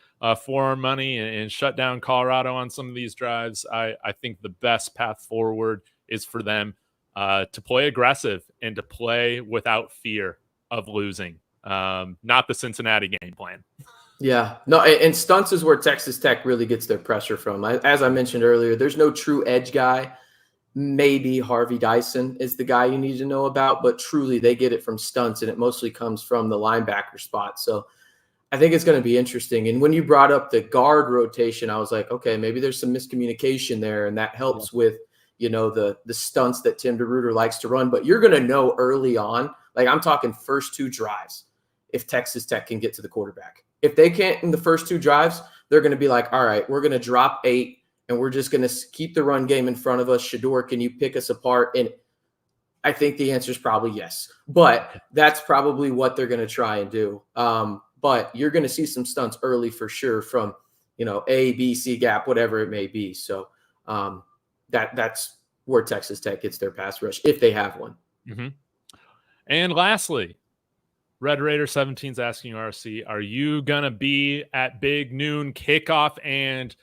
for our money and shut down Colorado on some of these drives, I think the best path forward is for them to play aggressive and to play without fear of losing. Not the Cincinnati game plan.
Yeah, no, and stunts is where Texas Tech really gets their pressure from. As I mentioned earlier, there's no true edge guy. Maybe Harvey Dyson is the guy you need to know about, but truly they get it from stunts, and it mostly comes from the linebacker spot. So I think it's going to be interesting. And when you brought up the guard rotation, I was like, okay, maybe there's some miscommunication there, and that helps with, you know, the stunts that Tim DeRuyter likes to run. But you're going to know early on, like I'm talking first two drives, if Texas Tech can get to the quarterback. If they can't in the first two drives, they're going to be like, all right, we're going to drop 8. And we're just going to keep the run game in front of us. Shedeur, can you pick us apart? And I think the answer is probably yes. But that's probably what they're going to try and do. But you're going to see some stunts early for sure from, you know, A, B, C gap, whatever it may be. So that's where Texas Tech gets their pass rush, if they have one.
Mm-hmm. And lastly, Red Raider 17 is asking RC, are you going to be at Big Noon Kickoff? And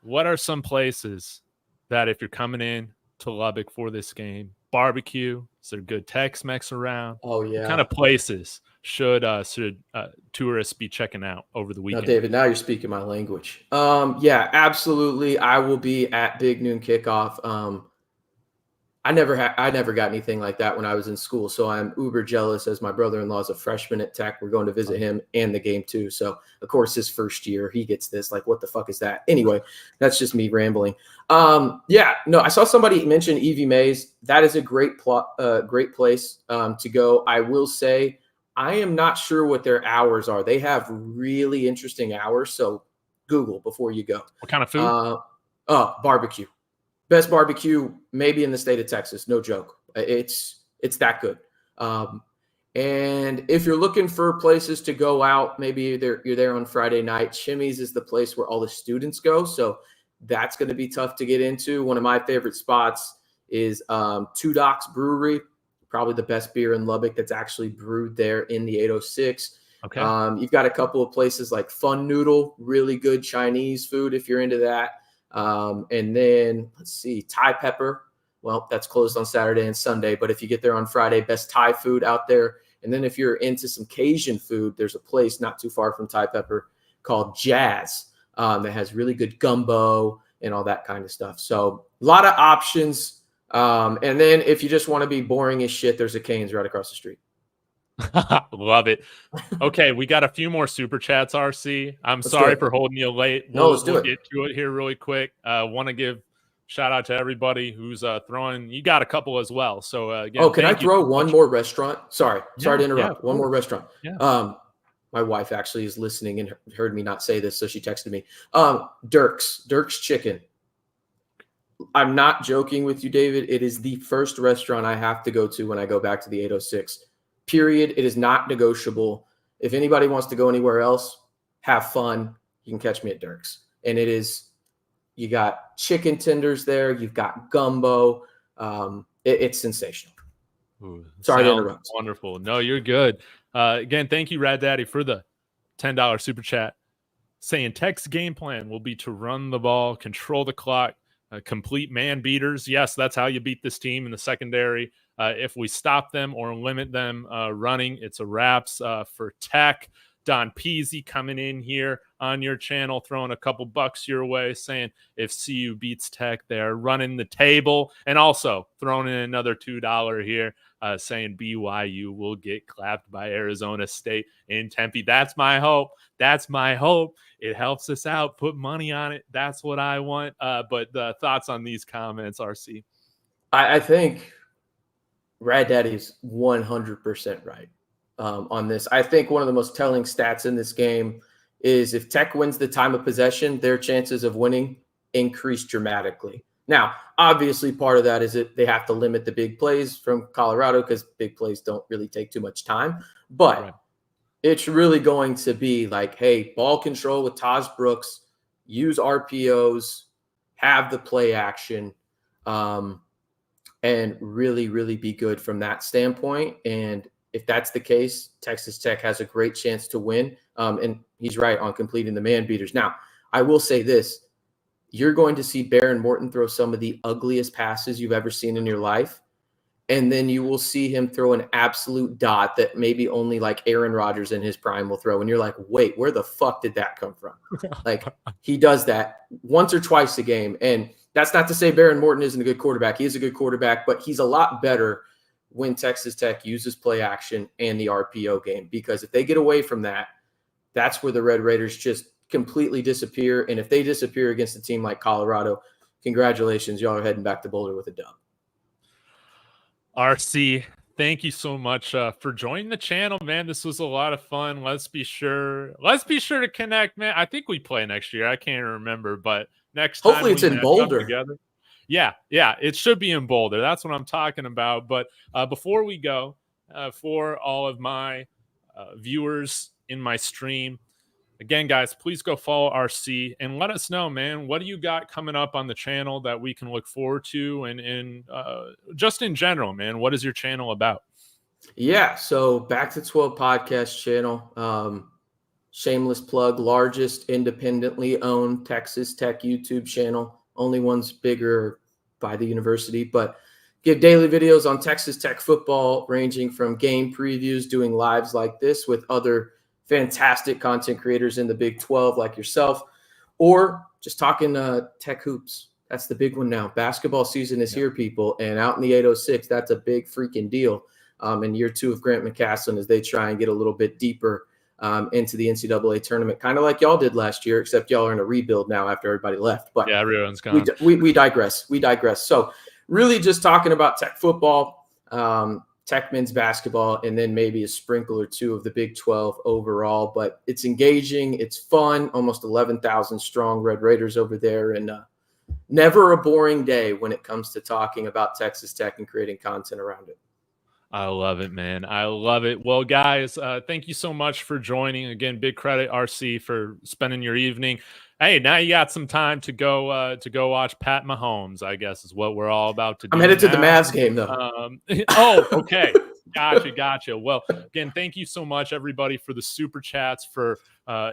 what are some places that if you're coming in to Lubbock for this game, barbecue, is there good Tex-Mex around?
Oh, yeah.
What kind of places should tourists be checking out over the weekend?
Now, David, now you're speaking my language. Yeah, absolutely. I will be at Big Noon Kickoff. I never got anything like that when I was in school, so I'm uber jealous as my brother-in-law is a freshman at Tech. We're going to visit him and the game too. So, of course, his first year, he gets this. Like, what the fuck is that? Anyway, that's just me rambling. Yeah, no, I saw somebody mention Evie Mays. That is a great place to go. I will say I am not sure what their hours are. They have really interesting hours, so Google before you go.
What kind of food?
Barbecue. Best barbecue maybe in the state of Texas. No joke. It's that good. And if you're looking for places to go out, maybe you're there on Friday night, Chimmy's is the place where all the students go. So that's going to be tough to get into. One of my favorite spots is Two Docks Brewery, probably the best beer in Lubbock that's actually brewed there in the 806.
Okay.
You've got a couple of places like Fun Noodle, really good Chinese food if you're into that. And then let's see, Thai Pepper. Well, that's closed on Saturday and Sunday, but if you get there on Friday, best Thai food out there. And then if you're into some Cajun food, there's a place not too far from Thai Pepper called Jazz that has really good gumbo and all that kind of stuff. So a lot of options. And then if you just want to be boring as shit, there's a Cane's right across the street.
Love it. Okay, we got a few more super chats, RC.
Let's
sorry for holding you late.
We'll
get to it here really quick. Want to give shout out to everybody who's throwing. You got a couple as well. So again,
can I throw one more restaurant? Sorry to interrupt. One more restaurant.
Yeah.
My wife actually is listening and heard me not say this, so she texted me. Dirk's Chicken. I'm not joking with you, David. It is the first restaurant I have to go to when I go back to the 806. Period. It is not negotiable. If anybody wants to go anywhere else, have fun. you can catch me at Dirk's. And it is, you got chicken tenders there. You've got gumbo. It's sensational.
Ooh,
sorry to interrupt.
Wonderful. No, you're good. Again, thank you, Rad Daddy, for the $10 super chat. Saying Tech's game plan will be to run the ball, control the clock, complete man beaters. Yes, that's how you beat this team in the secondary. If we stop them or limit them running, it's a wraps for Tech. Don Peasy coming in here on your channel, throwing a couple bucks your way, saying if CU beats Tech, they're running the table. And also throwing in another $2 here, saying BYU will get clapped by Arizona State in Tempe. That's my hope. That's my hope. It helps us out. Put money on it. That's what I want. But the thoughts on these comments, RC?
I think Rad Daddy's 100% right on this. I think one of the most telling stats in this game is if Tech wins the time of possession, their chances of winning increase dramatically. Now, obviously, part of that is that they have to limit the big plays from Colorado because big plays don't really take too much time. But right. It's really going to be like, hey, ball control with Taj Brooks, use RPOs, have the play action, and really, really be good from that standpoint. And if that's the case, Texas Tech has a great chance to win. And he's right on completing the man beaters. Now, I will say this. You're going to see Baron Morton throw some of the ugliest passes you've ever seen in your life. And then you will see him throw an absolute dot that maybe only like Aaron Rodgers in his prime will throw. And you're like, wait, where the fuck did that come from? Like, he does that once or twice a game. And that's not to say Baron Morton isn't a good quarterback. He is a good quarterback, but he's a lot better when Texas Tech uses play action and the RPO game. Because if they get away from that, that's where the Red Raiders just completely disappear. And if they disappear against a team like Colorado, congratulations, y'all are heading back to Boulder with a dub.
RC, thank you so much for joining the channel, man. This was a lot of fun. Let's be sure to connect, man. I think we play next year. I can't remember, but next time
hopefully it's in Boulder
together. Yeah, it should be in Boulder. That's what I'm talking about. But before we go, for all of my viewers in my stream, again, guys, please go follow RC and let us know, man, what do you got coming up on the channel that we can look forward to? And just in general, man, what is your channel about?
Yeah, so Back to 12 podcast channel. Shameless plug, largest independently owned Texas Tech YouTube channel. Only one's bigger by the university, but give daily videos on Texas Tech football, ranging from game previews, doing lives like this with other fantastic content creators in the Big 12 like yourself, or just talking Tech hoops. That's the big one now. Basketball season is here, people, and out in the 806, that's a big freaking deal. In year 2 of Grant McCasland as they try and get a little bit deeper into the NCAA tournament, kind of like y'all did last year, except y'all are in a rebuild now after everybody left. But
yeah, everyone's gone.
We digress. So really just talking about Tech football, Tech men's basketball, and then maybe a sprinkle or two of the Big 12 overall. But it's engaging. It's fun. Almost 11,000 strong Red Raiders over there. And never a boring day when it comes to talking about Texas Tech and creating content around it.
I love it, man. I love it. Well, guys, thank you so much for joining. Again, big credit, RC, for spending your evening. Hey, now you got some time to go watch Pat Mahomes, I guess is what we're all about to do.
I'm headed to the Mavs game, though.
Oh, okay. Gotcha. Well, again, thank you so much, everybody, for the super chats, for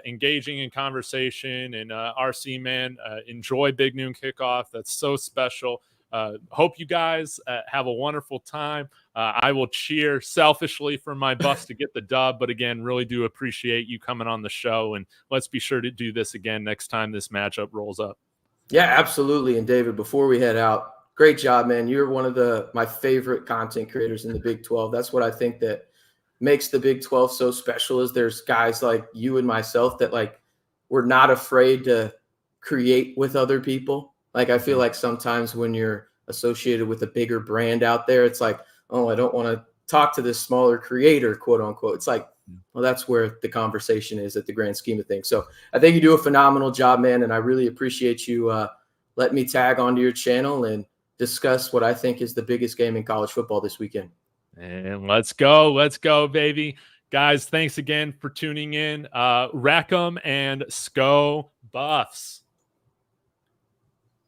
engaging in conversation. And RC, man, enjoy Big Noon Kickoff. That's so special. Hope you guys have a wonderful time. I will cheer selfishly for my Bucks to get the dub, but again, really do appreciate you coming on the show, and let's be sure to do this again next time this matchup rolls up.
Yeah, absolutely. And David, before we head out, great job, man. You're one of my favorite content creators in the Big 12. That's what I think that makes the Big 12 so special, is there's guys like you and myself that like we're not afraid to create with other people. Like, I feel like sometimes when you're associated with a bigger brand out there, it's like, oh, I don't want to talk to this smaller creator, quote unquote. It's like, well, that's where the conversation is at the grand scheme of things. So I think you do a phenomenal job, man. And I really appreciate you letting me tag onto your channel and discuss what I think is the biggest game in college football this weekend.
And let's go, baby. Guys, thanks again for tuning in. Rack 'em and Sco Buffs.